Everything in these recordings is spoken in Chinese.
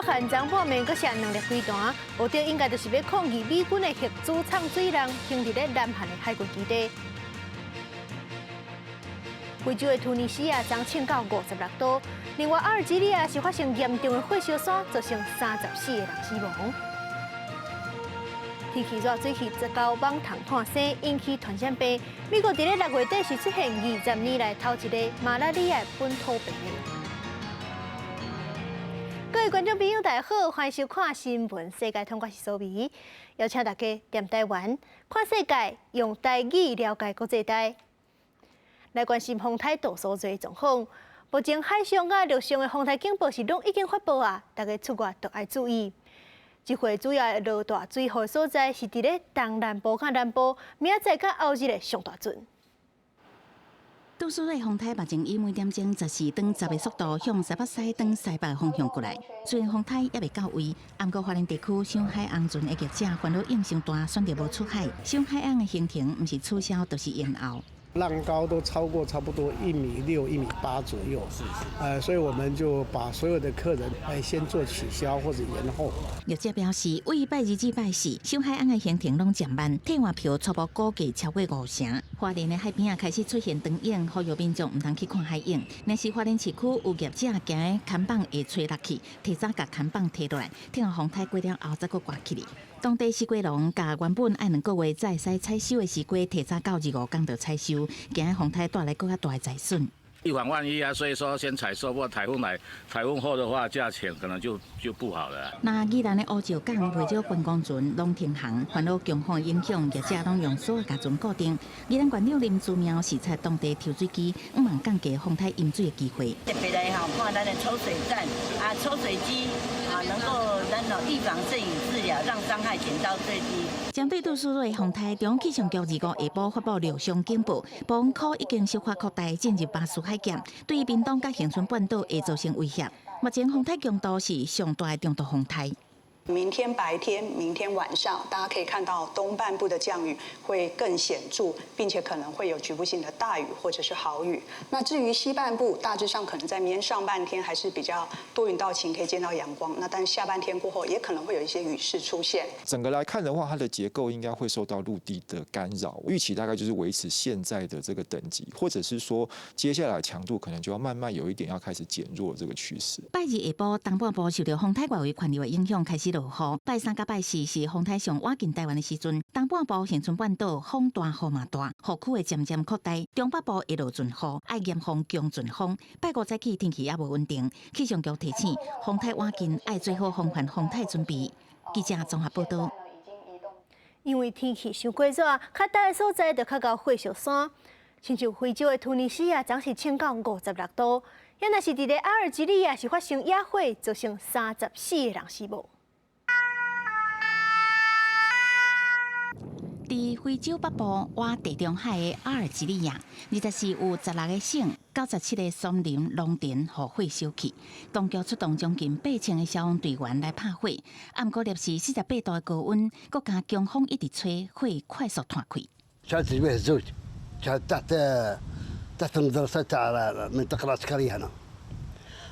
北韩昨半暝阁下能力飞弹，目的应该就是要抗议美军的核子畅水浪停伫咧南韩的海军基地。非洲的突尼西亚昨称到56度，另外阿尔及利亚是发生严重的火烧山，造成34个人死亡。天气热，水汽直到网虫炭生，引起传染病。美国伫咧6月底是出现20年来头一个马拉利亚本土病例。各位观众朋友，大家好，欢迎收看新闻世界通，我是苏眉，邀请大家踮台湾看世界，用台语了解国际台。来关心风台倒所在状况，目前海上陆上的风台警报是拢已经发布啊，大家出外都要注意。这回主要的落大水害所在是伫咧东南部甲南部，明仔载甲后日的上大阵。倒数的风台目前以每点钟14转10的速度向西北西转西北方向过来。虽然风台也未到位，不过花莲地区上海岸船的业者烦恼影伤大，选择无出海。上海岸的行程不是取消，就是延后。浪高都超过差不多1.6米、1.8米左右，所以我们就把所有的客人先做取消或者延后。业者表示，为拜2至拜4，上海岸的行程拢减慢，退换票初步估计超过5成。花莲的海边开始出现灯影，呼吁民众唔通去看海影。若是花莲市区有业者行的看板会吹落去，提早甲看板摕落来，等到风台过了后再搁挂起哩。当地西瓜农甲原本爱2个月才会使采收的西瓜，提早到25天就采收，惊风台带来更加大的灾损。预防万一啊，所以说先采收，不过台风来，台风后的话，价钱可能就不好了。那宜兰的乌石港陪少观光船拢停航，烦恼强风影响，业者拢用锁甲船固定。宜兰县长林祖苗视察当地抽水机，毋望降低风台淹水的机会。特别来看咱的抽水站啊，抽水机啊，能够预防胜于治疗，让伤害减到最低。针对倒数的风台，中央气象局25下晡发布6项警报，暴风圈已经小可扩大进入巴士海峡，对于屏东甲恒春半岛会造成威胁。目前风台强度是上大的中度风台。明天白天、明天晚上，大家可以看到东半部的降雨会更显著，并且可能会有局部性的大雨或者是豪雨。那至于西半部，大致上可能在明天上半天还是比较多云到晴，可以见到阳光。那但是下半天过后，也可能会有一些雨势出现。整个来看的话，它的结构应该会受到陆地的干扰，预期大概就是维持现在的这个等级，或者是说接下来强度可能就要慢慢有一点要开始减弱这个趋势。拜2下晡，东半部受到风台外围环流的影响，开始落雨。拜3甲拜4是风台上挖近台湾的时阵，东半部恒春半岛风大雨嘛大，雨区会渐渐扩大，中北部会落阵雨，爱严防强阵风。拜5早起天气也无稳定，气象局提醒，风台挖近爱做好防范风台准备。记者综合报道。因为天气伤过热，较大的所在就较到火烧山，亲像非洲的突尼西亚，昨是称到56度，也若是伫咧阿尔及利亚是发生野火，造成34个人死亡。伫非洲北部挖地中海的阿尔及利亚，24有16个省、97个森林、农田互火烧去。当局出动将近8000个消防队员来拍火，不过摄氏48度的高温，搁加强风一直吹，火快速炭开。المنطقة العسكرية هنا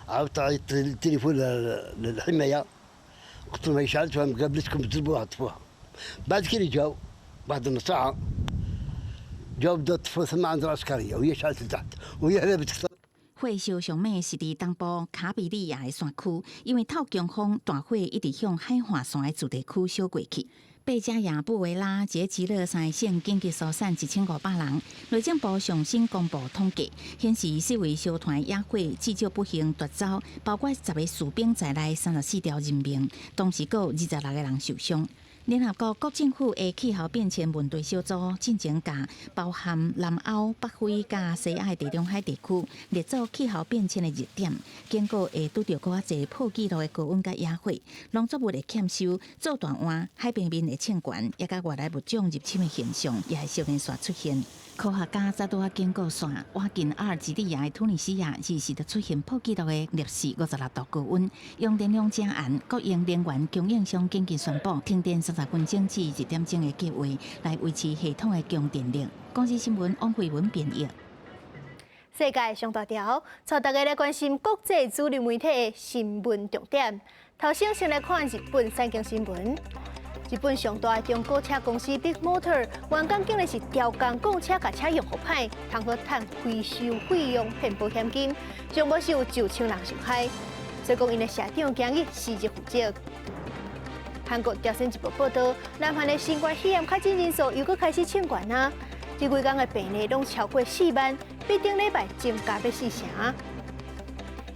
عاودت التليفون للحماية قلت لهم هي شعلت قبلتكم تجربوها طفوها بعد كده جاو بعد نص ساعة جاو بدأوا يطفوا ثم عند العسكرية وهي شعلت لتحت وهي هنا بتكسر。火烧上尾是伫东部卡比利亚的山区，因为透强风，大火一直向海华山的驻地区烧过去。贝加亚布维拉、杰吉勒三个省紧急疏散1500人。内政部上新公布统计，显示4位烧团野火至少不幸夺走，包括10个士兵在内34条人命，同时还有26个人受伤。联合国国政府的气候变迁问题小组进前甲包含南欧、北非甲西亚地中海地区列做气候变迁的热点，结果会拄到更较侪破纪录的高温甲野火，农作物的欠收、做大旱、海平面的欠悬，也甲外来物种入侵的现象也系接连续出现。科学家再拄经过线挖近阿尔及利亚的突尼西亚，24就出现破纪录的摄氏56度高温，用电量正暗，国营能源供应商紧急宣布停电30分钟至1点钟的计划，来维持系统的供电力。公司新闻王慧文编译。世界上大条，带大家来关心国际主流媒体的新闻重点。头先来看日本三件新闻。日本上大的中国车公司 Big Motor 员工竟然是调工供车，甲车用互歹，通好趁回收费用骗保险金，上无是有9000人受害。所以讲，因的社长建议辞职负责。韩国朝鲜日报报道，南韩的新冠肺炎确诊人数又搁开始升悬啊！这几天的病例拢超过4万，比顶礼拜增加要4成。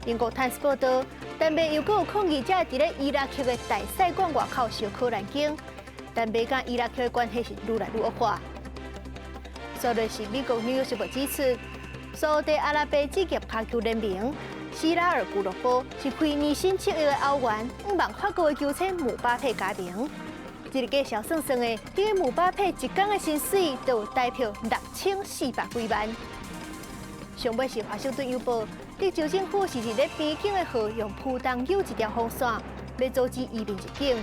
英国《Times》报道，但美又搁有抗议者伫咧伊拉克的大使馆外口烧烤南京，但美甲伊拉克的关系是愈来愈恶化。昨日是美国《纽约时报》指出，沙特阿拉伯职业卡球联盟希拉尔俱乐部是开年薪7亿的欧元，5万法国的球星姆巴佩加盟。这个计小算算的，因为姆巴佩一天的薪水都有代表6400几万。上尾是华盛顿邮报，德州政府是伫咧边境的河用铺东有一条防线，要阻止移民入境。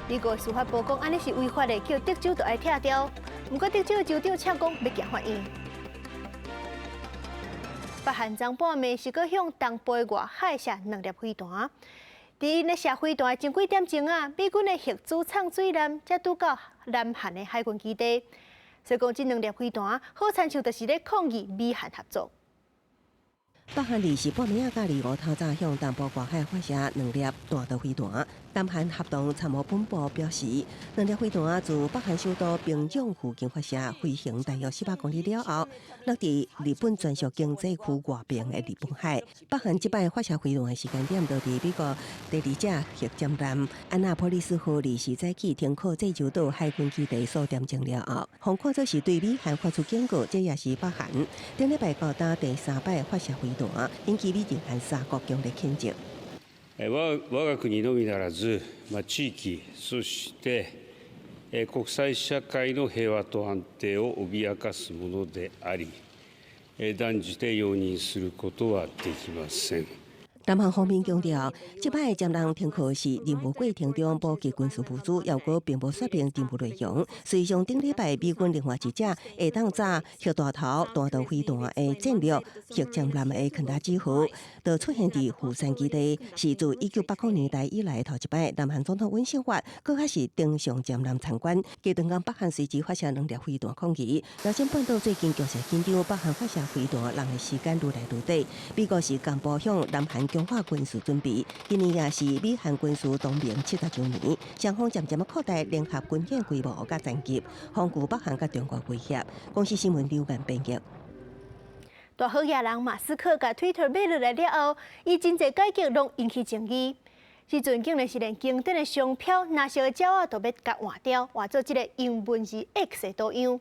美国司法部讲安尼是违法的，叫德州都爱拆掉。不过德州的州长却讲要行法院。北韩昨半暝是搁向东部外海射2粒飞弹。伫因咧射飞弹的前几点钟啊，美军的核子畅水艦才拄到南韩的海军基地。所以讲，这2粒飞弹好亲像就是咧抗议美韩合作。北韩2时半暝甲25透早向东部外海发射2粒大导飞弹。南韩合同参谋本部表示，2粒飞弹自北韩首都平壤附近发射，飞行大约18公里了后，落伫日本专属经济区外边的日本海。北韩这摆发射飞弹的时间点，就伫美国第2只核潜舰安纳波利斯号2时早起停靠济州岛海军基地数点钟了后，防看作是对美韩发出警告。这也是北韩顶礼拜高达第3摆发射飞弹，引起美日韓3國強烈譴責。我が国のみならず、地域、そして国際社会の平和と安定を脅かすものであり、断じて容認することはできません。南韩方面强调，这摆的舰舰停靠是任务过程中补给军事物资，要果并无说明任务内容。实际上，顶礼拜美军另外一只下当炸核大头大导飞弹的战略核潜舰的肯达基号，就出现伫釜山基地，是自1980年代以来头一摆。南韩总统尹锡悦搁较是登上舰舰参观，加长讲北韩随之发射2粒飞弹抗议。朝鲜半岛最近局势紧张，北韩发射飞弹人的时间愈来愈短。美国是公布向南韩强化军事准备，今年也是美韩军事同盟70周年，双方渐渐扩大联合军演规模甲战级，防御北韩甲中国威胁。公司新闻刘眼编辑。大好野人马斯克甲 Twitter 买落来了后，伊真侪改革拢引起争议。时阵竟然是连经典的商标、拿小的鸟都要甲换掉，换做这个英文字 X 的多样。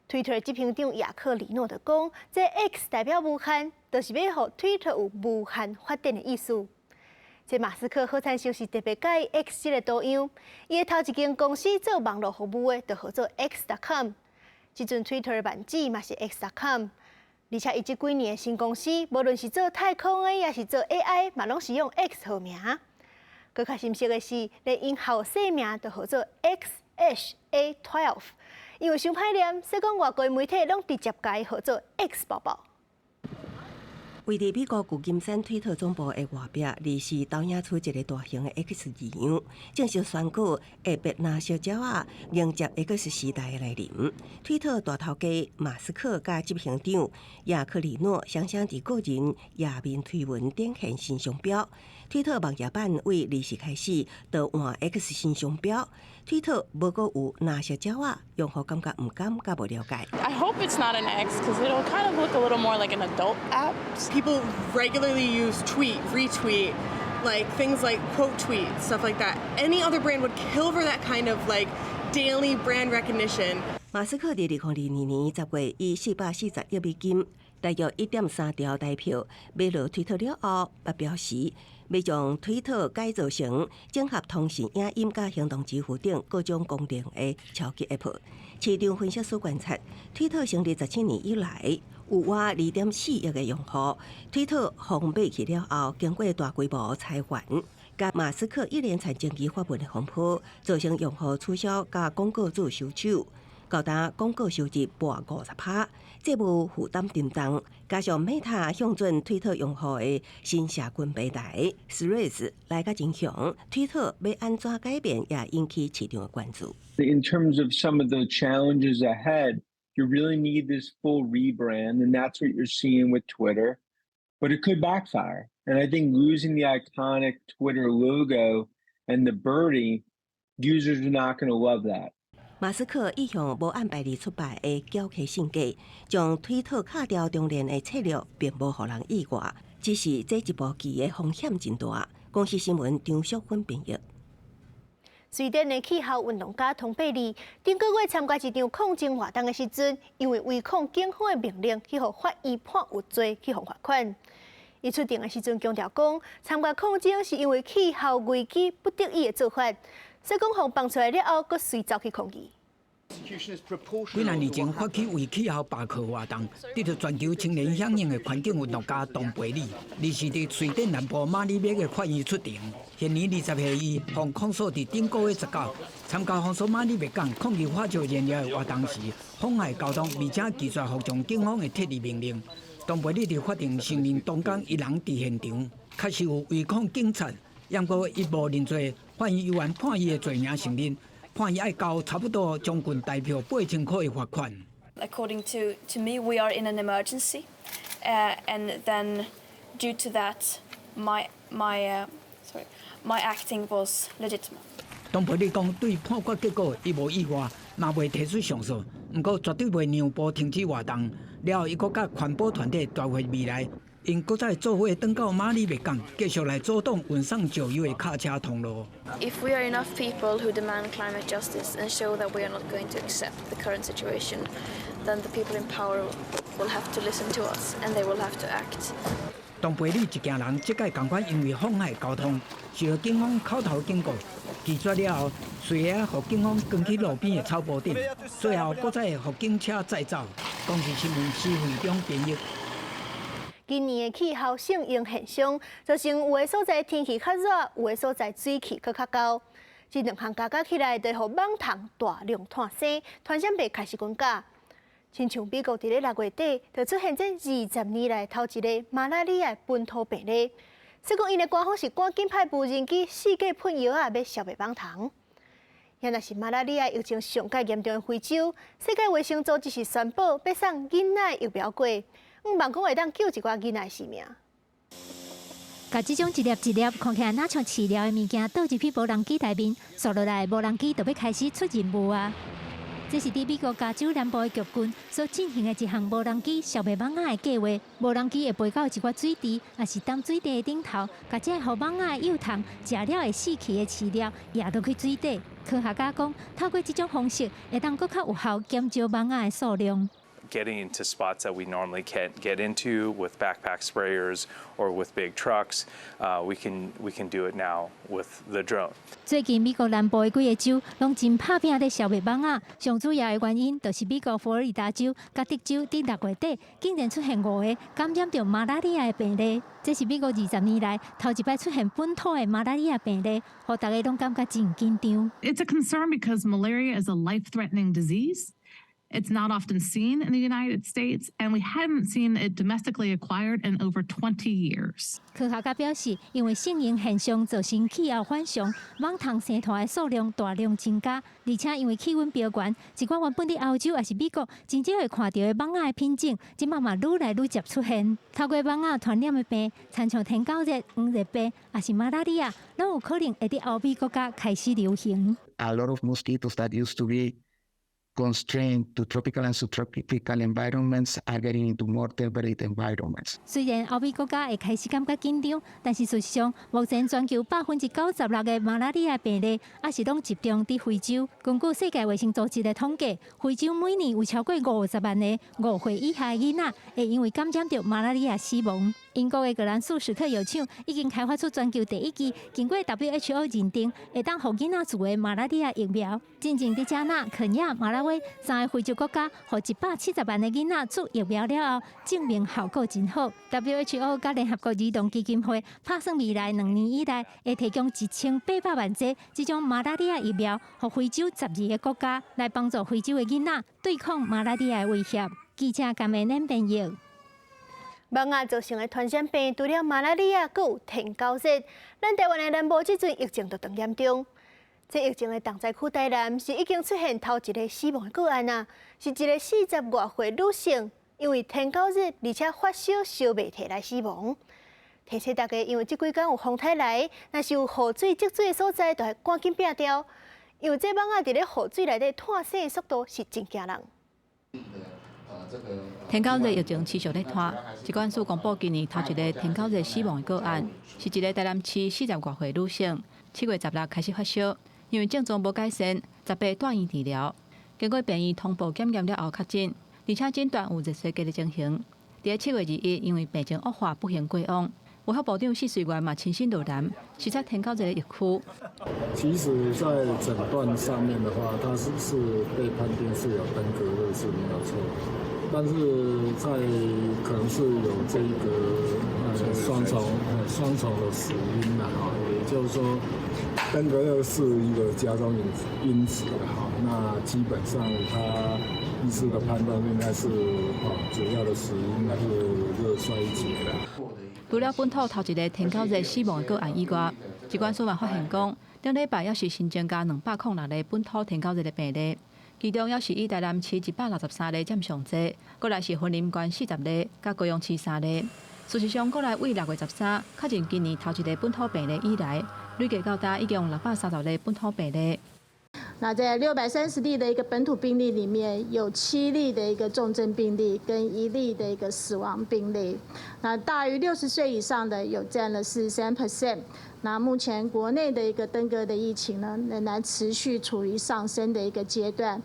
Twitter 执行长雅克里诺就讲，这 X 代表无限，就是要让 Twitter 有无限发展的意思。这马斯克好像就是特别介意 X 这个多样，伊的头一间公司做网络服务的，就号做 X.com。即阵 Twitter 的网址嘛是 X.com， 而且伊这几年的新公司，无论是做太空的，也是做 AI， 嘛拢是用 X 号名。更较深刻的是，连因后姓名就号做 XHA12。因为伤歹念，所以讲外国媒体拢直接改号做 X 宝宝。位伫美国旧金山推特总部的外壁，2时投影出一个大型的 X 字样，正式选举会别拿小鸟仔迎接 X 时代的来临。推特大头家马斯克甲执行长雅克里诺双双伫个人页面推文展现新商标。推特网页版为2时开始就换 X 新商标。推特无阁有拿小鸟仔，用户感觉唔敢甲无了解。I hope it's not an X because it'll kind of look a little more like an adult app. People regularly use tweet, retweet, like things like quote tweet, stuff like that. Any other brand would kill for that kind of like daily brand recognition. 马斯克伫2022年10月以440亿美金，大约1.3条代票买落推特了后，表示要将推特改造成整合通讯、影音甲行动支付等各种功能的超级 App。市场分析师观察，推特成立17年以来，有约2.4亿的用户。推特封闭去了后，经过大规模裁员，甲马斯克一连串争议发文的风波，造成用户取消甲广告主收手。高达广告收入半50%，债务负担沉重，加上 Meta 向准推特用户的新社群平台 Threads 来个影响，推特要安怎改变也引起市场的关注。In terms of some of the challenges ahead, you really need this full rebrand, and that's what you're seeing with Twitter. But it could backfire. And I think losing the iconic Twitter logo and the birdie, users are not going to love that. 马斯克意向无按牌理出牌的狡客性格，将推特卡掉中年的策略，并无互人意外。只是这一步棋的风险真大。公司新闻张淑芬编译。瑞典的气候运动家通贝利，顶个月参加一场抗争活动的时阵，因为违抗警方的命令，去互法院判有罪，去互罚款。伊出庭的时阵强调讲，参加抗争是因为气候危机不得已的做法。说讲互放出来了后，佫随走去抗议。几年前发起为气候罢课活动，得到全球青年响应的环境运动家东贝里，二是伫瑞典南部马里约的法院出庭。现年20岁伊，向控诉伫顶个月19参加放松马里约港抗议化石燃料的活动时，妨碍交通，而且拒绝服从警方的特例命令。东贝里伫法庭承认东港一人伫现场，确实有违抗警察，不过伊无认罪，法院依然判伊的罪名承认。判伊要交差不多将近大票8000块的罚款。According to me, we are in an emergency, and then due to that, my acting was legitimate. 东贝里讲对判决结果伊无意外，嘛未提出上诉，不过绝对袂让步停止活动。了后，伊搁甲环保团体大会未来，因搁再做伙转到马里约港，继续来阻挡运送石油的卡车通路。If we are enough people who demand climate justice and show that we are not going to accept the current situation, then the people in power will have to listen to us and they will have to act. 东贝里一家人即届同款因为妨碍交通，受到警方口头警告，拒绝了后，随后互警方关起路边的草坡顶，最后搁再互警车载走。公司新闻施惠中编译。今年的气候性应现象，造成有的所在天气较热，有的所在水气佫较高。这两项加加起来，就互网虫大量诞生，传染病开始增加。亲像美国伫咧6月底，就出现这20年来头一个马拉利亚本土病例。说讲因的官方是赶紧派无人机四界喷药啊，要消灭网虫。也若是马拉利亚疫情上界严重的非洲，世界卫生组织是宣布要送囡仔疫苗过。望讲会当救一寡囡仔性命。甲即种一粒一粒看起来若像饲料的物件倒入去无人机内面，扫落来无人机就要开始出任务啊！这是伫美国加州南部的局军所进行的一项无人机消灭网仔的计划。无人机会飞到一寡水池，也是当水地的顶头，甲这互网仔的幼虫食了会死去的饲料压落去水底。科学家讲，透过这种方式，会当更较有效减少网仔的数量。Getting into spots that we normally can't get into with backpack sprayers or with big trucks, we can do it now with the drone. 最近美国南部的几个州拢真拍拼在消灭网仔，上主要的原因就是美国佛罗里达州、甲德州伫6月底竟然出现5个感染着马拉利亚的病例，这是美国20年来头一摆出现本土的马拉利亚病例，互大家拢感觉真紧张。It's a concern because malaria is a life-threatening disease. It's not often seen in the United States, and we hadn't seen it domestically acquired in over 20 years. 科学家表示，因为性形现象造成气候反常，网虫生团的数量大量增加，而且因为气温飙悬，一寡原本伫欧洲也是美国真正会看到的网仔的品种，即马嘛愈来愈接出现。透过网仔传染的病，亲像天狗热、黄热病，也是马拉利亚，拢有可能会伫欧美国家开始流行。A lot of mosquitoes that used to be constrained to tropical and subtropical environments are getting into more temperate environments. 虽然欧美国家会开始感觉紧张，但是事实上，目前全球96%的马拉利亚病例，也是拢集中伫非洲。根据世界卫生组织的统计，非洲每年有超过50万个5岁以下的囡仔会因为感染着马拉利亚死亡。英国的格兰素史克药厂已经开发出全球第一支经过 WHO 认定，会当互囡仔注的马拉利亚疫苗。真正伫加纳、肯亚、马拉维3个非洲国家，互170万的囡仔注疫苗了后，证明效果真好。WHO 甲联合国儿童基金会打算未来2年以内，会提供1800万剂这种马拉利亚疫苗，互非洲12个国家，来帮助非洲的囡仔对抗马拉利亚的威胁。记者感恩恁朋友。蚊仔造成的传染病，除了马拉利亚，阁有天狗热。咱台湾的南部即阵疫情就更严重。这疫情的重灾区台南是已经出现头一个死亡的个案啊，是一个40外岁女性，因为天狗热而且发烧烧袂退来死亡。提醒大家，因为即几天有风台来，若是有雨水积水的所在，就要赶紧避掉，因为这蚊仔伫咧雨水内底脱生的速度是真惊人。天狗热疫情持续咧拖，疾管署公布今年头一个天狗热死亡的个案，是一个台南市40外岁女性，7月16日开始发烧，因为症状无改善，18住院治疗，经过病院通报检验了后确诊，而且诊断有热衰竭的情形。伫7月21日，因为病情恶化不幸过往。卫福部长施水源嘛亲身到南视察天狗热的疫区。其实，在诊断上面的话，它是被判定是有登革热是没有错，但是在可能是有这个双重的死因的哈，也就是说，登革热是一个加重因子的哈，那基本上它医师的判断应该是主要的死因还是热衰竭的。除了本土头一个天狗热死亡的个案以外，疾管署嘛发现讲，顶礼拜也是新增加206个本土天狗热的病例，其中也是以台南市163例占上济，过来是云林县40例，甲高雄市3例。事实上，过来为6月13确诊今年头一个本土病例以来，累计到达已经有630例本土病例。那在630例的一个本土病例里面，有7例的一个重症病例，跟1例的一个死亡病例。那大于60岁以上的有占了43%。那目前国内的一个登革的疫情呢，仍然持续处于上升的一个阶段。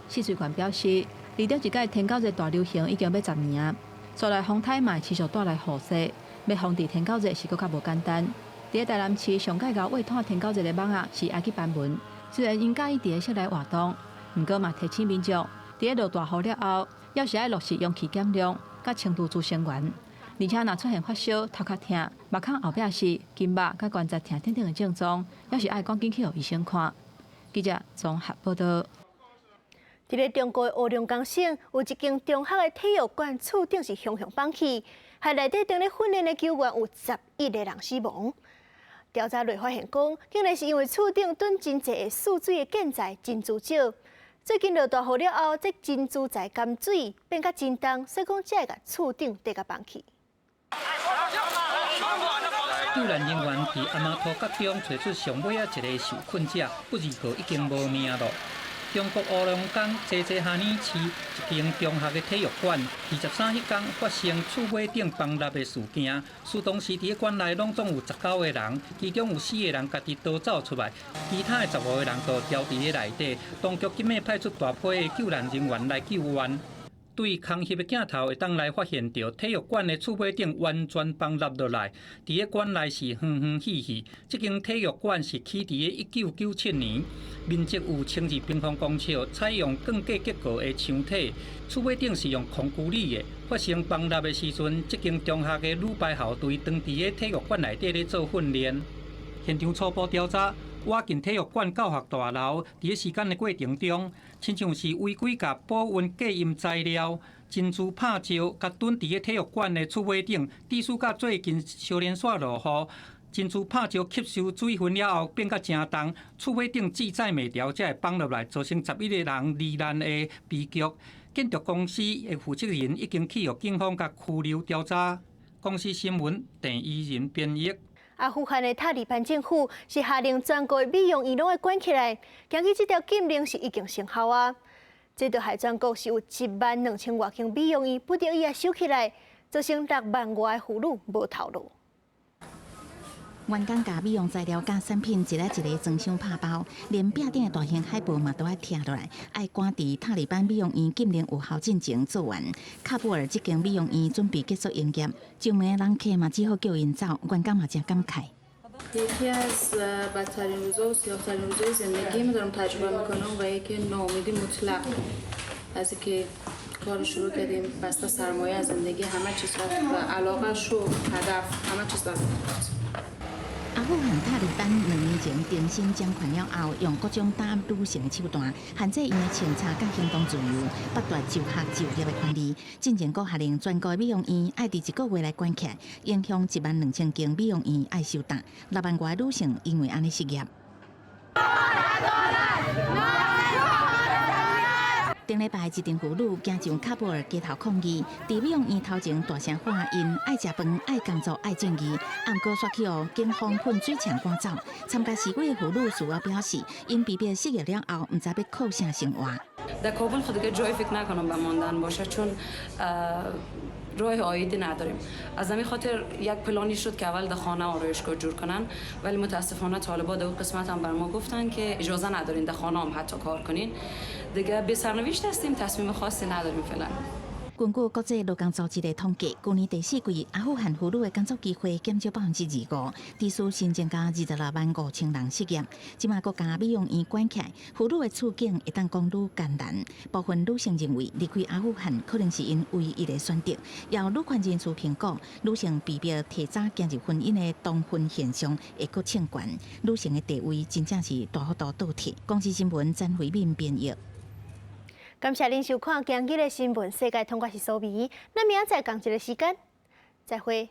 施水源表示，离了一届天狗热大流行已经要10年，所来风台嘛持续带来雨势，要防治天狗热是搁较无简单。伫台南市上届高未探天狗热的蚊仔是埃及斑纹。虽然因介意伫咧室内活动，不过嘛提醒民众，伫咧落大雨了后，要是爱落实氧气减量，甲轻度支生源，而且若出现发烧、头壳痛、目孔后壁是筋膜甲关节痛等等的症状，要是爱赶紧去互医生看。记者综合报道。伫咧中国的乌龙江省，有一间中学的体育馆厝顶是熊熊放起，害内底正咧训练的球员有11个人死亡。调查内发现讲，竟然是因为厝顶囤真济的蓄水的建材珍珠少。最近落大雨了后，这珍珠材含水变甲真重，所以讲才会甲厝顶地甲放起。救援人员伫阿妈土角中找出上尾一个受困者，不二号已经无命了。中国乌龙江济下年市一间中学的体育馆，23迄天发生厝尾顶崩塌的事件。事当时伫馆内拢总有19个人，其中有4个人家己逃走出来，其他的15个人都掉伫咧内底。当局今日派出大批的救援人员来救援。对空翕的镜头会当来发现到体育馆的厝尾顶完全崩塌落来，伫咧馆内是欢欢喜喜。这间体育馆是起伫咧1997年，面积有12平方公尺，采用钢架结构的墙体，厝尾顶是用空固力的。发生崩塌的时阵，这间中学的女排校队当伫咧体育馆内底咧做训练。现场初步调查。挖进体育馆教学大楼，伫咧时间的过程中，亲像是违规甲保温隔音材料、珍珠拍照，甲蹲伫咧体育馆的厝尾顶，地势甲最近小连续落雨，珍珠拍照吸收水分了后变甲真重，厝尾顶制载袂牢，才会崩落来，造成11个人罹难的悲剧。建筑公司的负责人已经去予警方甲拘留调查。公司新闻第一人编译。阿富汗的塔利班政府是下令全国美容院拢会关起来，今日这条禁令是已经生效啊。这就害全国是有12000多间美容院不得已收起来，造成6万外的妇女无头路。员工甲美容材料甲产品一个一个装箱拍包，连壁顶的大型海报嘛都要拆落来，爱赶伫塔利班美容院禁令有效进前做完。喀布尔这间美容院准备结束营业，上门的人客嘛只好叫因走，员工嘛真感慨。 یکی از بدترین روزا و سیاه‌ترین روزای زندگیمو دارم تجربه میکنم و یکی ناامیدی مطلق از اینکه کار شروع کردیم بسته سرمایه از زندگی همه چیز رفت و علاقه شو هدف همه چیز رفت 阿富汗塔利班2年前重新掌权了后，用各种打压女性的手段，限制因的穿插甲行动自由，剥夺就学就业的权利。进前阁下令全国美容院爱伫1个月内关起来，影响12000间美容院爱收档，6万外女性因为安尼失业。 顶礼拜，一群妇女行上喀布尔街头抗议，伫美容院头前大声喊因爱食饭、爱工作、爱正义，暗过刷起哦，警方喷水枪赶走。参加示威的妇女事后表示，因被逼失业了后，唔知要靠啥生活。 در کابل خود دیگه جای فکر نکنم به ماندن باشه چون راه آیدی نداریم از همین خاطر یک پلانی شد که اول در خانه آرایشگاه جور کنن ولی متاسفانه طالبان در اون قسمت هم بر ما گفتن که اجازه ندارین در خانه هم حتی کار کنین دیگه به سرنوشت هستیم تصمیم خاصی نداریم فعلا 根据国际劳工组织的统计，去年第4季阿富汗妇女的工作机会减少25%，地数新增加26万5000人失业。即马国家美容院关起来，妇女的处境会当讲愈艰难。部分女性认为离开阿富汗可能是因唯一的选择。由女权人士评估，女性被逼提早进入婚姻的同婚现象会搁升悬，女性的地位真正是大幅度倒退。公司新闻詹慧敏编译。 感谢您收看今日的新闻，世界通我是苏眉，咱明仔载同一个时间再会。